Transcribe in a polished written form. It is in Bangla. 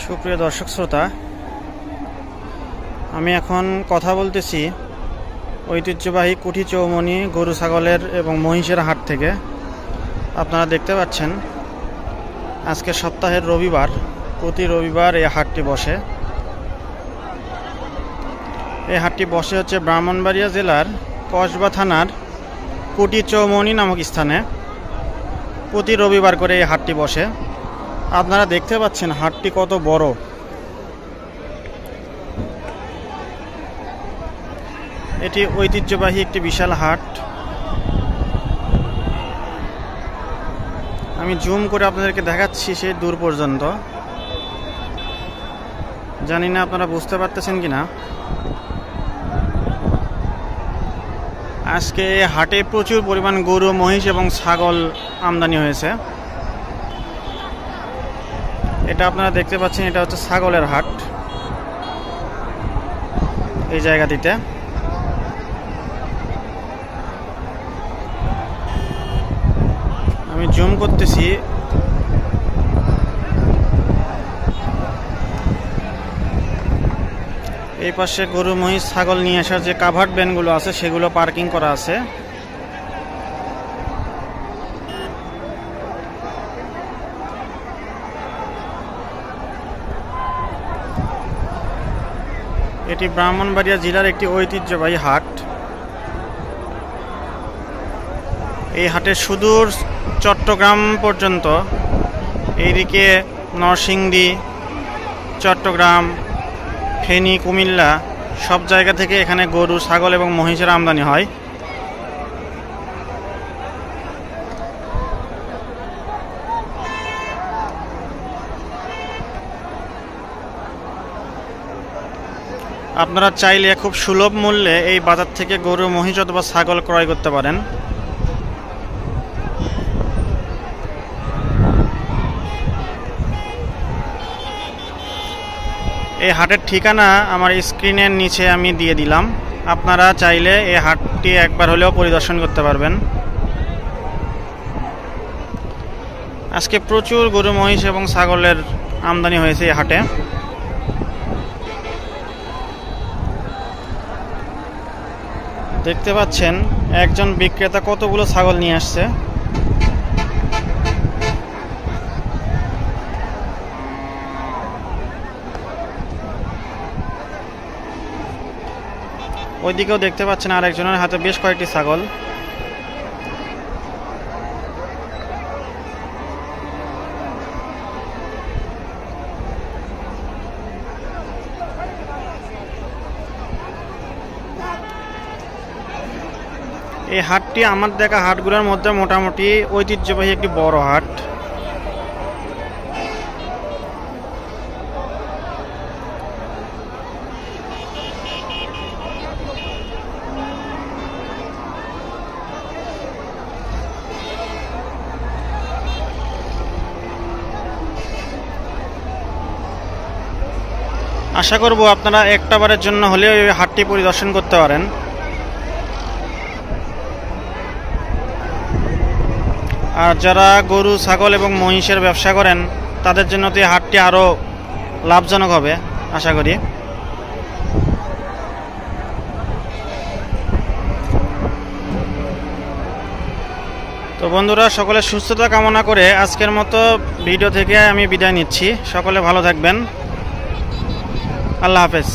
সুপ্রিয় দর্শক শ্রোতা, আমি এখন কথা বলতেছি ঐতিহ্যবাহী কুঠি চৌমনি গরু ছাগলের এবং মহিষের হাট থেকে। আপনারা দেখতে পাচ্ছেন আজকে সপ্তাহের রবিবার, প্রতি রবিবার এই হাটটি বসে। এই হাটটি বসে হচ্ছে ব্রাহ্মণবাড়িয়া জেলার কসবা থানার কুঠি চৌমনি নামক স্থানে। প্রতি রবিবার করে এই হাটটি বসে। আপনারা দেখতে পাচ্ছেন হাটটি কত বড়। এটি ঐতিহ্যবাহী একটি বিশাল হাট। আমি জুম করে আপনাদেরকে দেখাচ্ছি সেই দূর পর্যন্ত। জানি না আপনারা বুঝতে পারতেছেন কিনা। আজকে হাটে প্রচুর পরিমাণ গরু, মহিষ এবং ছাগল আমদানি হয়েছে। এটা আপনারা দেখতে পাচ্ছেন, এটা হচ্ছে ছাগলের হাট। এই জায়গাটিতে আমি জুম করতেছি। এই পাশে গরু, মহিষ, ছাগল নিয়ে আসার যে কাভার্ড ভ্যানগুলো আছে সেগুলো পার্কিং করা আছে। এটি ব্রাহ্মণবাড়িয়া জেলার একটি ঐতিহ্যবাহী হাট। এই হাটের সুদূর চট্টগ্রাম পর্যন্ত, এইদিকে নরসিংদী, চট্টগ্রাম, ফেনী, কুমিল্লা সব জায়গা থেকে এখানে গরু, ছাগল এবং মহিষের আমদানি হয়। আপনারা চাইলে খুব সুলভ মূল্যে এই বাজার থেকে গরু, মহিষ অথবা ছাগল ক্রয় করতে পারেন। এই হাটের ঠিকানা আমার স্ক্রিনের নিচে আমি দিয়ে দিলাম। আপনারা চাইলে এই হাটটি একবার হলেও পরিদর্শন করতে পারবেন। আজকে প্রচুর গরু, মহিষ এবং ছাগলের আমদানি হয়েছে এই হাটে। দেখতে পাচ্ছেন একজন বিক্রেতা কতগুলো ছাগল নিয়ে আসছে। ওইদিকেও দেখতে পাচ্ছেন আরেকজনের হাতে বেশ কয়েকটি ছাগল। এই হাটটি আমার দেখা হাটগুলোর মধ্যে মোটামুটি ঐতিহ্যবাহী একটি বড় হাট। আশা করব আপনারা একটা বারের জন্য হলেও এই হাটটি পরিদর্শন করতে পারেন। আর যারা গরু, ছাগল এবং মহিষের ব্যবসা করেন তাদের জন্য তো এই হাটটি আরও লাভজনক হবে আশা করি। তো বন্ধুরা, সকলের সুস্থতা কামনা করে আজকের মতো ভিডিও থেকে আমি বিদায় নিচ্ছি। সকলে ভালো থাকবেন। আল্লাহ হাফেজ।